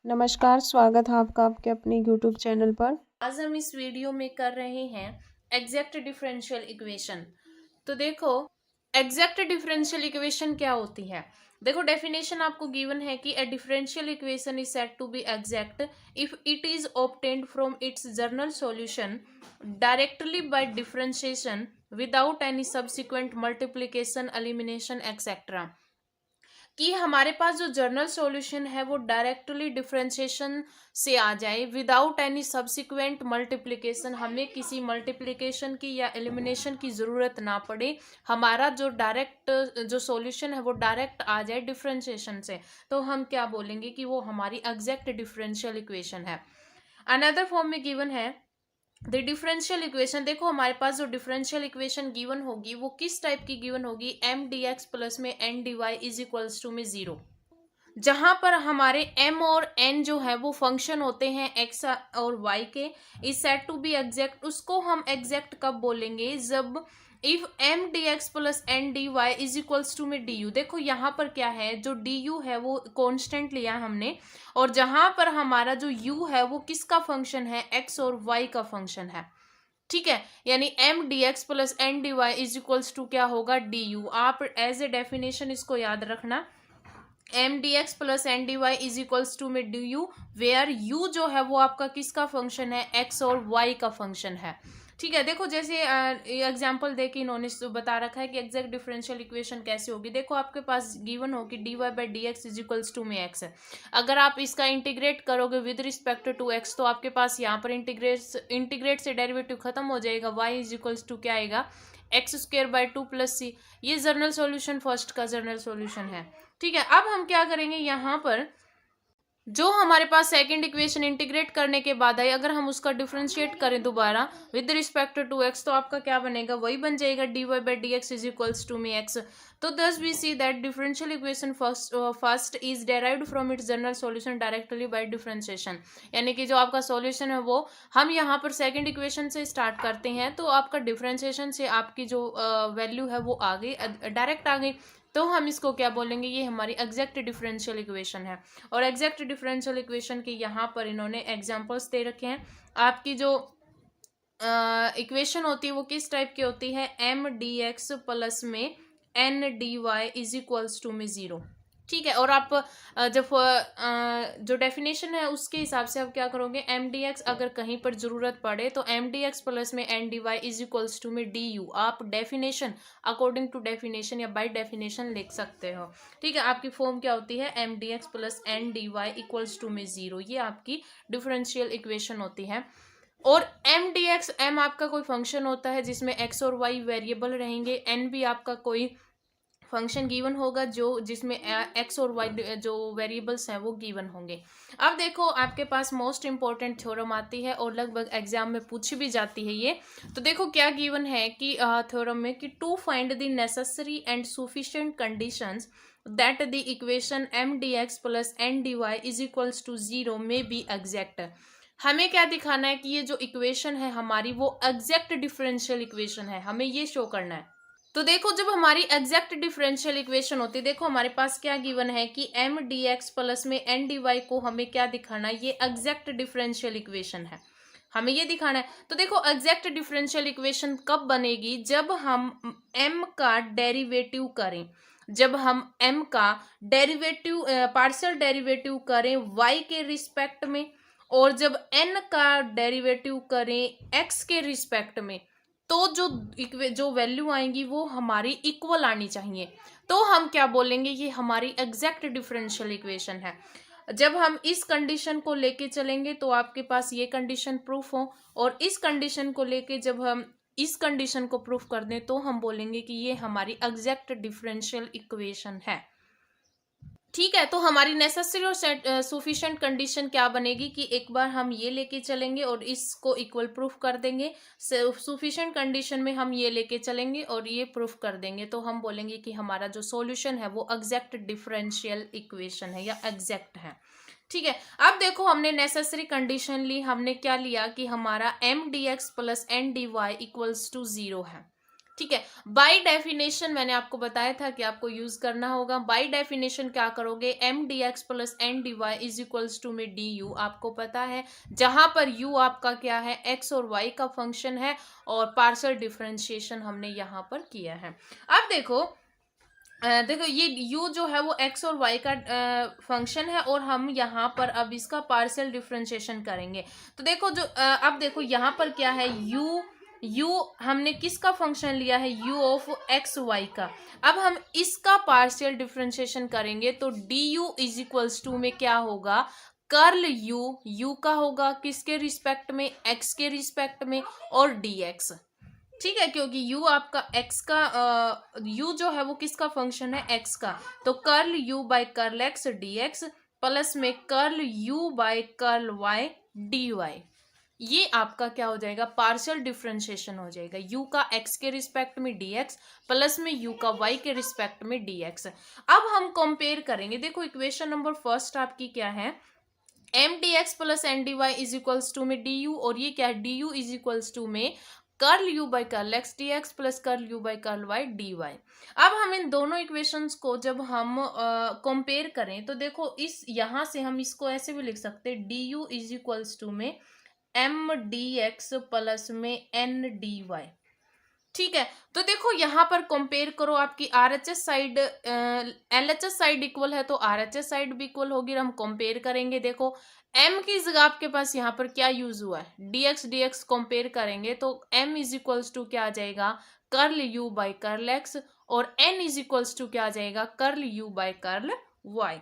नमस्कार, स्वागत है आपका आपके अपने यूट्यूब चैनल पर। आज हम इस वीडियो में कर रहे हैं एग्जैक्ट डिफरेंशियल इक्वेशन। तो देखो, एग्जैक्ट डिफरेंशियल इक्वेशन क्या होती है। देखो, डेफिनेशन आपको गिवन है कि a differential equation is said to be exact if it is obtained from its general solution directly by differentiation without any subsequent multiplication elimination etcetera. कि हमारे पास जो जर्नल सॉल्यूशन है वो डायरेक्टली डिफरेंशिएशन से आ जाए विदाउट एनी सब्सिक्वेंट मल्टीप्लिकेशन, हमें किसी multiplication की या एलिमिनेशन की ज़रूरत ना पड़े। हमारा जो डायरेक्ट जो सॉल्यूशन है वो डायरेक्ट आ जाए डिफरेंशिएशन से, तो हम क्या बोलेंगे कि वो हमारी एग्जैक्ट डिफरेंशियल इक्वेशन है। अनदर फॉर्म में गिवन है द डिफरेंशियल इक्वेशन। देखो, हमारे पास जो डिफरेंशियल इक्वेशन गिवन होगी वो किस टाइप की गिवन होगी, एम डी एक्स प्लस में N D Y is equals to में जीरो, जहां पर हमारे m और n जो है वो फंक्शन होते हैं x और y के, is said to be exact. उसको हम एग्जैक्ट कब बोलेंगे, जब if m dx plus n dy is equals to में du। देखो यहाँ पर क्या है, जो du है वो कांस्टेंट लिया हमने, और जहां पर हमारा जो u है वो किसका फंक्शन है, x और y का फंक्शन है। ठीक है, यानी m dx plus n dy is equals to क्या होगा, du। आप एज ए डेफिनेशन इसको याद रखना, M D X plus N D Y is equals to में डी यू, वेयर यू जो है वो आपका किसका फंक्शन है, एक्स और वाई का फंक्शन है। ठीक है, देखो जैसे एग्जांपल दे के इन्होंने बता रखा है कि एग्जैक्ट डिफरेंशियल इक्वेशन कैसे होगी। देखो, आपके पास गिवन हो कि D Y by D X is equals to में एक्स है। अगर आप इसका इंटीग्रेट करोगे विद रिस्पेक्ट टू एक्स, तो आपके पास यहाँ पर इंटीग्रेट से डेरिवेटिव खत्म हो जाएगा, वाई इज इक्वल्स टू क्या आएगा, x square by two plus c. ये जर्नल सॉल्यूशन फर्स्ट का जर्नल सॉल्यूशन है। ठीक है, अब हम क्या करेंगे, यहाँ पर जो हमारे पास सेकंड इक्वेशन इंटीग्रेट करने के बाद आई, अगर हम उसका डिफरेंशिएट करें दोबारा विद रिस्पेक्ट टू एक्स, तो आपका क्या बनेगा, वही बन जाएगा D Y by D X is equals to में एक्स। तो thus we see that differential equation first is derived from its general solution directly by differentiation. यानी कि जो आपका सॉल्यूशन है वो हम यहाँ पर सेकंड इक्वेशन से स्टार्ट करते हैं, तो आपका डिफरेंशिएशन से आपकी जो वैल्यू है वो आ गई, डायरेक्ट आ गई, तो हम इसको क्या बोलेंगे, ये हमारी एग्जैक्ट डिफरेंशियल इक्वेशन है। और एग्जैक्ट डिफरेंशियल इक्वेशन के यहाँ पर इन्होंने एग्जांपल्स दे रखे हैं। आपकी जो इक्वेशन होती है वो किस टाइप की होती है, एम डी एक्स प्लस में N D Y is equals to में जीरो। ठीक है, और आप जब जो डेफिनेशन है उसके हिसाब से आप क्या करोगे, एम डी एक्स अगर कहीं पर जरूरत पड़े तो एम डी एक्स प्लस में N D Y is equals to में डी यू, आप डेफिनेशन अकॉर्डिंग टू डेफिनेशन या बाय डेफिनेशन लिख सकते हो। ठीक है, आपकी फॉर्म क्या होती है, M D X plus N D Y equals to में जीरो, ये आपकी डिफरेंशियल इक्वेशन होती है। और एम डी एक्स, एम आपका कोई फंक्शन होता है जिसमें एक्स और वाई वेरिएबल रहेंगे, एन भी आपका कोई फंक्शन गिवन होगा जो जिसमें एक्स और वाई जो वेरिएबल्स हैं वो गिवन होंगे। अब देखो, आपके पास मोस्ट इंपॉर्टेंट थ्योरम आती है और लगभग एग्जाम में पूछी भी जाती है ये। तो देखो क्या गिवन है कि थ्योरम में कि to find the necessary and sufficient conditions that the equation M D X plus N D Y is equals to zero में बी एग्जैक्ट। हमें क्या दिखाना है कि ये जो इक्वेशन है हमारी वो एग्जैक्ट डिफरेंशियल इक्वेशन है, हमें ये शो करना है। तो देखो, जब हमारी एग्जैक्ट डिफरेंशियल इक्वेशन होती है, देखो हमारे पास क्या गिवन है कि एम डी एक्स प्लस में एन डी वाई को हमें क्या दिखाना है, ये एग्जैक्ट डिफरेंशियल इक्वेशन है, हमें ये दिखाना है। तो देखो, एग्जैक्ट डिफरेंशियल इक्वेशन कब बनेगी, जब हम m का डेरिवेटिव करें, जब हम m का डेरिवेटिव पार्शियल डेरिवेटिव करें y के रिस्पेक्ट में, और जब n का डेरिवेटिव करें x के रिस्पेक्ट में, तो जो वैल्यू आएंगी वो हमारी इक्वल आनी चाहिए। तो हम क्या बोलेंगे, ये हमारी एग्जैक्ट डिफरेंशियल इक्वेशन है। जब हम इस कंडीशन को लेके चलेंगे तो आपके पास ये कंडीशन प्रूफ हो, और इस कंडीशन को लेके जब हम इस कंडीशन को प्रूफ कर दें तो हम बोलेंगे कि ये हमारी एग्जैक्ट डिफरेंशियल इक्वेशन है। ठीक है, तो हमारी नेसेसरी और सफिशिएंट कंडीशन क्या बनेगी कि एक बार हम ये लेके चलेंगे और इसको इक्वल प्रूफ कर देंगे, सफिशिएंट कंडीशन में हम ये लेके चलेंगे और ये प्रूफ कर देंगे, तो हम बोलेंगे कि हमारा जो सॉल्यूशन है वो एग्जैक्ट डिफरेंशियल इक्वेशन है या एग्जैक्ट है। ठीक है, अब देखो हमने नेसेसरी कंडीशन ली, हमने क्या लिया कि हमारा M D X plus N D Y equals to zero है। ठीक है। बाय डेफिनेशन मैंने आपको बताया था कि आपको यूज करना होगा। बाय डेफिनेशन क्या करोगे, M D X plus N D Y is equals to में डी यू, आपको पता है जहां पर यू आपका क्या है, एक्स और वाई का फंक्शन है, और पार्शियल डिफरेंशिएशन हमने यहाँ पर किया है। अब देखो देखो ये u जो है वो x और y का फंक्शन है, और हम यहाँ पर अब इसका पार्शियल डिफरेंशिएशन करेंगे। तो देखो जो अब देखो यहाँ पर क्या है, u हमने किसका फंक्शन लिया है, u ऑफ x y का। अब हम इसका पार्शियल डिफरेंशिएशन करेंगे तो du इज इक्वल्स टू में क्या होगा, कर्ल u का होगा किसके रिस्पेक्ट में, x के रिस्पेक्ट में, और dx। ठीक है, क्योंकि u आपका x का u जो है वो किसका फंक्शन है, x का। तो curl u by curl x dx plus में curl u by curl y dy, ये आपका क्या हो जाएगा, पार्शियल डिफरेंशिएशन हो जाएगा। u का x के रिस्पेक्ट में dx प्लस में u का y के रिस्पेक्ट में dx। अब हम कंपेयर करेंगे। देखो इक्वेशन नंबर फर्स्ट आपकी क्या है, M D X plus N D Y is equals to में डी यू, और ये क्या है, D U is equals to में curl U by curl X D X plus curl U by curl Y D Y. अब हम इन दोनों equations को जब हम कंपेयर करें तो देखो इस यहाँ से हम इसको ऐसे भी लिख सकते हैं, D U is equals to में एम डी एक्स प्लस में एन डी वाई। ठीक है, तो देखो यहाँ पर कंपेयर करो, आपकी RHS side LHS side equal है तो आरएचएस साइड भी इक्वल होगी। हम कंपेयर करेंगे, देखो m की जगह आपके पास यहाँ पर क्या यूज हुआ है, dx कंपेयर करेंगे तो m इज इक्वल्स टू क्या आ जाएगा, curl u by curl x, और n इज इक्वल्स टू क्या आ जाएगा, curl u by curl y।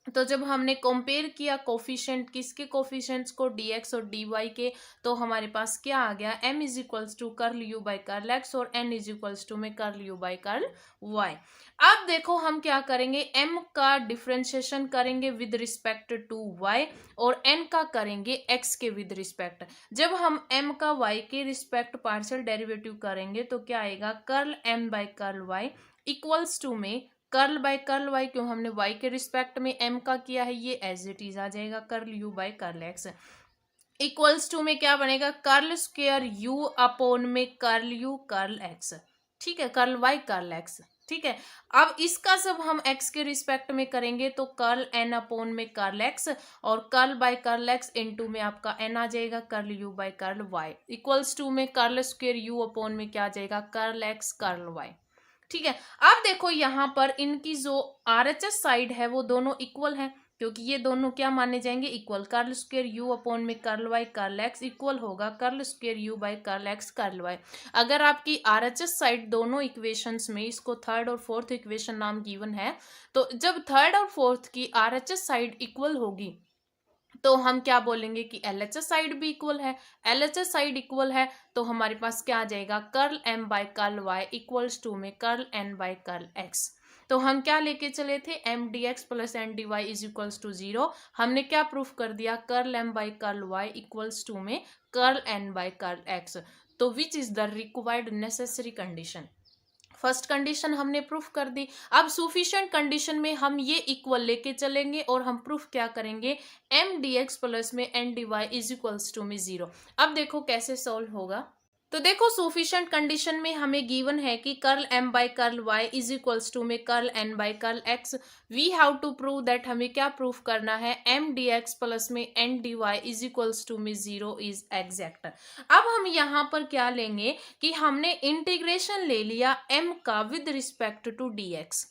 तो जब हमने कंपेयर किया कोफिशिएंट, किसके कोफिशिएंट्स को, dx और dy के, तो हमारे पास क्या आ गया, m is equals to curl u by curl x, और n इज इक्वल्स टू में curl u by curl y। अब देखो हम क्या करेंगे, m का डिफरेंशिएशन करेंगे विद रिस्पेक्ट टू y, और n का करेंगे x के विद रिस्पेक्ट। जब हम m का y के रिस्पेक्ट पार्शियल डेरिवेटिव करेंगे तो क्या आएगा, curl m by curl y equals to में कर्ल बाय कर्ल वाई, क्यों हमने y के रिस्पेक्ट में m का किया है, ये एज इट इज आ जाएगा curl u by curl x equals to में क्या बनेगा, कर्ल स्क्वायर u अपॉन में कर्ल u कर्ल x। ठीक है, कर्ल y कर्ल x। ठीक है, अब इसका सब हम x के रिस्पेक्ट में करेंगे तो कर्ल n अपॉन में कर्ल x, और curl by curl x into में आपका n आ जाएगा curl u by curl y equals to में कर्ल स्क्वायर u अपॉन में क्या आ जाएगा, कर्ल x कर्ल y। ठीक है, अब देखो यहाँ पर इनकी जो आरएचएस साइड है वो दोनों इक्वल है, क्योंकि ये दोनों क्या माने जाएंगे, equal. Curl square U upon में curl Y curl X equal होगा curl square U by curl X curl Y. अगर आपकी आरएचएस साइड दोनों इक्वेशंस में, इसको थर्ड और फोर्थ इक्वेशन नाम गिवन है, तो जब थर्ड और फोर्थ की आरएचएस साइड इक्वल होगी तो हम क्या बोलेंगे कि एलएचएस साइड भी इक्वल है। एलएचएस साइड इक्वल है तो हमारे पास क्या आ जाएगा, curl M by curl Y equals to में curl N by curl X. तो हम क्या लेके चले थे, M D X plus N D Y is equals to 0। हमने क्या प्रूफ कर दिया, curl M by curl Y equals to में curl N by curl X. तो which is the required necessary condition, first condition हमने proof कर दी। अब सुफिशिएंट condition में हम ये इक्वल लेके चलेंगे और हम प्रूफ क्या करेंगे, एम डी एक्स प्लस में N D Y is equals to में 0। अब देखो कैसे सॉल्व होगा। तो देखो सुफिशिएंट कंडीशन में हमें गिवन है कि curl M by curl Y is equals to में curl N by curl X. We have to prove that, हमें क्या प्रूफ करना है, एम डी एक्स प्लस में N D Y is equals to में 0 इज एग्जैक्ट। अब हम यहाँ पर क्या लेंगे कि हमने इंटीग्रेशन ले लिया एम का with respect to D X,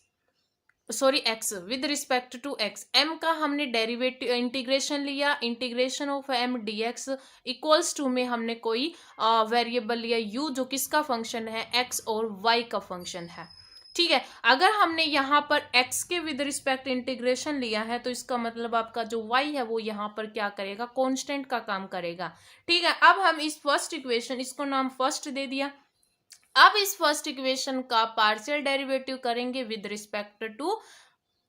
sorry X with respect to X. M का हमने डेरिवेटिव इंटीग्रेशन लिया, integration of M D X equals to में हमने कोई वेरिएबल लिया u जो किसका फंक्शन है, x और y का फंक्शन है। ठीक है, अगर हमने यहाँ पर x के विद रिस्पेक्ट इंटीग्रेशन लिया है तो इसका मतलब आपका जो y है वो यहाँ पर क्या करेगा, कांस्टेंट का काम करेगा। ठीक है, अब हम इस फर्स्ट इक्वेशन, इसको नाम फर्स्ट दे दिया। अब इस फर्स्ट इक्वेशन का पार्शियल डेरिवेटिव करेंगे with respect to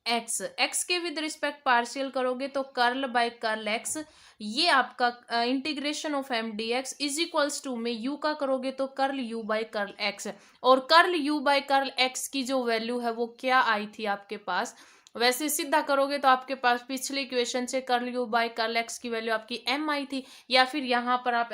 X. X के विद रिस्पेक्ट पार्शियल करोगे तो कर्ल बाय कर्ल एक्स, ये आपका integration of M D X is equals to में यू का करोगे तो curl U by curl X, और curl U by curl X की जो वैल्यू है वो क्या आई थी आपके पास, वैसे सीधा करोगे तो आपके पास पिछले इक्वेशन से curl U by curl X की वैल्यू आपकी एम आई थी, या फिर यहाँ पर आप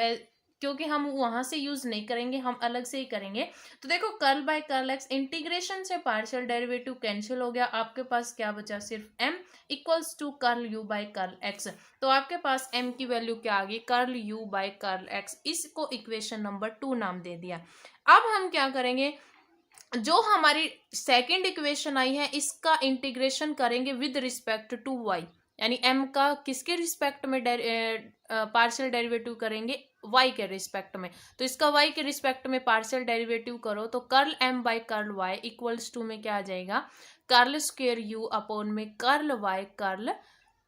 क्योंकि हम वहां से यूज नहीं करेंगे, हम अलग से ही करेंगे। तो देखो curl by curl X, integration से पार्शियल डेरिवेटिव कैंसिल हो गया, आपके पास क्या बचा, सिर्फ m equals to curl u by curl x। तो आपके पास m की वैल्यू क्या आ गई, curl u by curl x। इसको इक्वेशन नंबर 2 नाम दे दिया। अब हम क्या करेंगे, जो हमारी सेकेंड इक्वेशन आई है इसका इंटीग्रेशन करेंगे विद रिस्पेक्ट टू y, यानी m का किसके रिस्पेक्ट में पार्शियल डेरिवेटिव करेंगे, y के रिस्पेक्ट में। तो इसका y के रिस्पेक्ट में पार्शियल डेरिवेटिव करो तो curl m by curl y equals to में क्या आ जाएगा, कर्ल स्क्वेयर u अपॉन में कर्ल y कर्ल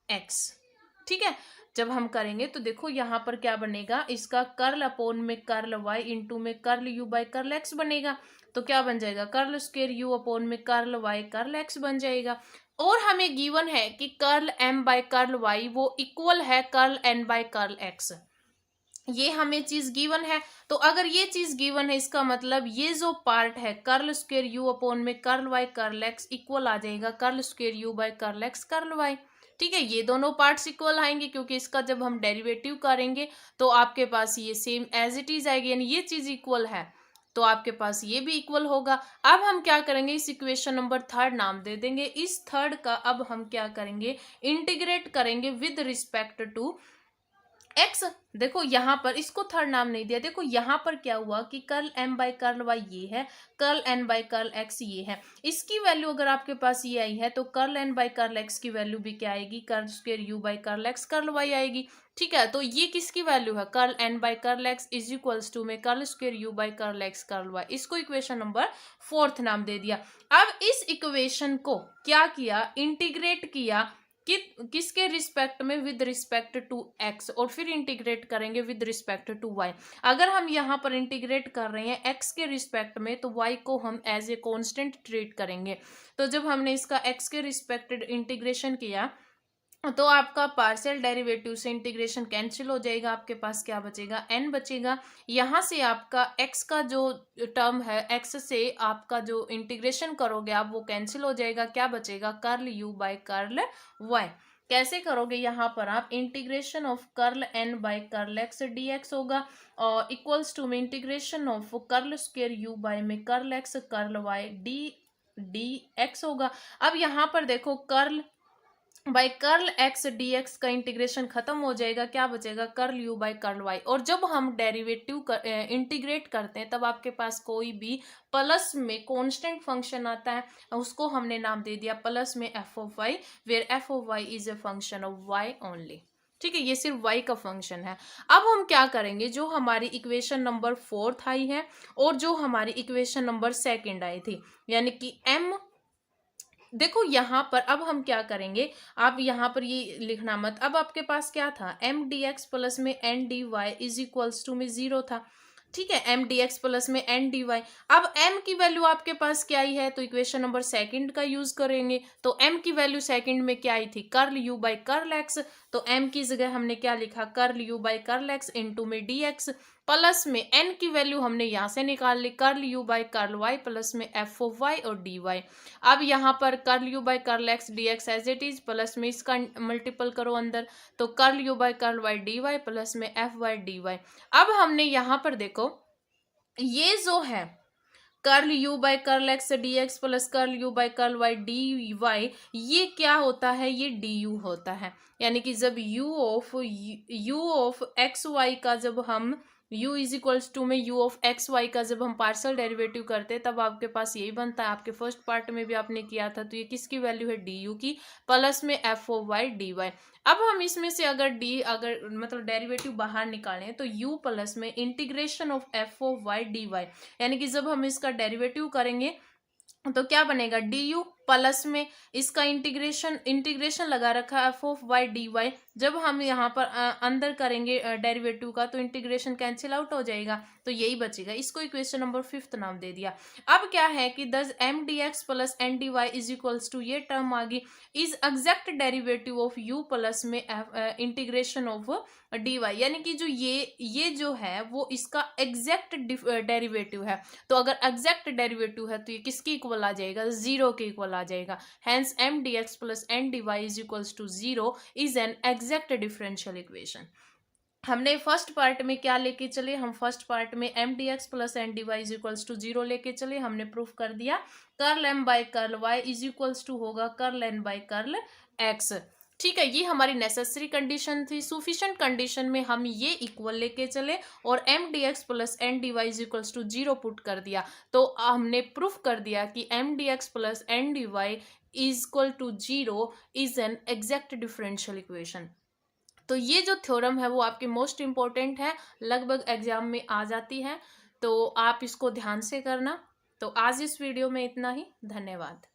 x। ठीक है, जब हम करेंगे तो देखो यहाँ पर क्या बनेगा, इसका कर्ल अपॉन में कर्ल y इंटू में curl u by curl x बनेगा। तो क्या बन जाएगा, कर्ल स्क्वेयर u अपॉन में कर्ल y कर्ल x बन जाएगा। और हमें गिवन है कि curl m by curl y वो इक्वल है curl n by curl x, ये हमें चीज गिवन है। तो अगर ये चीज गिवन है इसका मतलब ये जो पार्ट है कर्ल स्क्वेयर u अपॉन में curl y curl x equal आ जाएगा curl square u by curl x curl y। ठीक है, ये दोनों पार्ट्स इक्वल आएंगे क्योंकि इसका जब हम डेरिवेटिव करेंगे तो आपके पास ये सेम एज इट इज आएगी, यानी ये चीज इक्वल है तो आपके पास ये भी इक्वल होगा। अब हम क्या करेंगे, इस इक्वेशन नंबर 3 नाम दे देंगे। इस थर्ड का अब हम क्या करेंगे, इंटीग्रेट करेंगे विद रिस्पेक्ट टू एक्स। देखो यहाँ पर इसको थर्ड नाम नहीं दिया, देखो यहाँ पर क्या हुआ कि curl m by curl y ये है, curl n by curl x ये है। इसकी वैल्यू अगर आपके पास ये आई है तो curl n by curl x की वैल्यू भी क्या आएगी, curl square u by curl x curl y आएगी। ठीक है, तो ये किसकी वैल्यू है, curl n by curl x is equals to में curl square u by curl x curl y। इसको इक्वेशन नंबर 4 नाम दे दिया। अब इस इक्वेशन को क्या किया, इंटीग्रेट किया किसके रिस्पेक्ट में, विद रिस्पेक्ट टू x, और फिर इंटीग्रेट करेंगे विद रिस्पेक्ट टू y। अगर हम यहाँ पर इंटीग्रेट कर रहे हैं x के रिस्पेक्ट में तो y को हम एज ए कांस्टेंट ट्रीट करेंगे। तो जब हमने इसका x के रिस्पेक्टेड इंटीग्रेशन किया तो आपका पार्शियल डेरिवेटिव से इंटीग्रेशन कैंसिल हो जाएगा, आपके पास क्या बचेगा, n बचेगा। यहाँ से आपका x का जो टर्म है, x से आपका जो इंटीग्रेशन करोगे आप वो कैंसिल हो जाएगा, क्या बचेगा, curl u by curl y। कैसे करोगे, यहाँ पर आप integration of curl n by curl x dx होगा और इक्वल्स टू में integration of curl square u by में curl x curl y dx होगा। अब यहाँ पर देखो curl by curl X D X का इंटीग्रेशन खत्म हो जाएगा, क्या बचेगा, curl U by curl Y. और जब हम डेरिवेटिव इंटीग्रेट करते हैं तब आपके पास कोई भी प्लस में कांस्टेंट फंक्शन आता है, उसको हमने नाम दे दिया प्लस में F of Y, where F of Y is a function of Y only. ठीक है, ये सिर्फ y का फंक्शन है। अब हम क्या करेंगे, जो हमारी इक्वेशन नंबर 4 आई है और जो हमारी इक्वेशन नंबर 2 आई थी, यानी कि m, देखो यहाँ पर अब हम क्या करेंगे, आप यहाँ पर ये लिखना मत। अब आपके पास क्या था, m dx प्लस में n dy is equals to में 0 था। ठीक है, m dx प्लस में n dy। अब m की वैल्यू आपके पास क्या आई है, तो इक्वेशन नंबर 2 का यूज करेंगे। तो m की वैल्यू सेकंड में क्या आई थी, curl u by curl x। तो m की जगह हमने क्या लिखा, curl u by curl x into में dx, प्लस में n की वैल्यू हमने यहाँ से निकाल ली, curl u by curl y plus में f ऑफ y और dy। अब यहाँ पर curl u by curl x dx as it is, plus में इसका मल्टीपल करो अंदर, तो curl u by curl y dy plus में f y dy। अब हमने यहाँ पर देखो ये जो है curl u by curl x dx plus curl u by curl y dy, ये क्या होता है, ये du होता है। यानी कि जब u ऑफ एक्स वाई का जब हम u इज इक्वल्स टू में u ऑफ एक्स वाई का जब हम पार्शियल डेरिवेटिव करते हैं तब आपके पास यही बनता है। आपके फर्स्ट पार्ट में भी आपने किया था, तो ये किसकी वैल्यू है, du की, प्लस में f ऑफ y dy। अब हम इसमें से अगर अगर मतलब डेरिवेटिव बाहर निकालें तो u प्लस में integration of f of y dy, यानी कि जब हम इसका डेरिवेटिव करेंगे तो क्या बनेगा, du प्लस में इसका इंटीग्रेशन लगा रखा है F of Y D Y. जब हम यहाँ पर अंदर करेंगे डेरिवेटिव का तो इंटीग्रेशन कैंसिल आउट हो जाएगा, तो यही बचेगा। इसको इक्वेशन नंबर 5 नाम दे दिया। अब क्या है कि thus M D X plus N D Y is equals to, ये टर्म आ गई, is exact derivative of u plus में इंटीग्रेशन ऑफ डी वाई, यानी कि जो ये जो है वो इसका एग्जैक्ट डेरिवेटिव है। तो अगर एग्जैक्ट डेरिवेटिव है तो ये किसकी इक्वल आ जाएगा, 0 के इक्वल आ जाएगा। Hence M D X plus N D Y is equals to 0 is an exact differential equation. हमने फर्स्ट पार्ट में क्या लेके चले, हम फर्स्ट पार्ट में M D X plus N D Y is equals to zero लेके चले, हमने प्रूफ कर दिया curl M by curl Y is equals to होगा curl N by curl X. ठीक है, ये हमारी नेसेसरी कंडीशन थी। सुफिशिएंट कंडीशन में हम ये इक्वल लेके चले और M D X plus N D Y is equals to zero put कर दिया, तो हमने प्रूफ कर दिया कि M D X plus N D Y is equal to zero is an exact differential equation. तो ये जो थ्योरम है वो आपकी मोस्ट इम्पोर्टेंट है, लगभग एग्जाम में आ जाती है, तो आप इसको ध्यान से करना। तो आज इस वीडियो में इतना ही, धन्यवाद।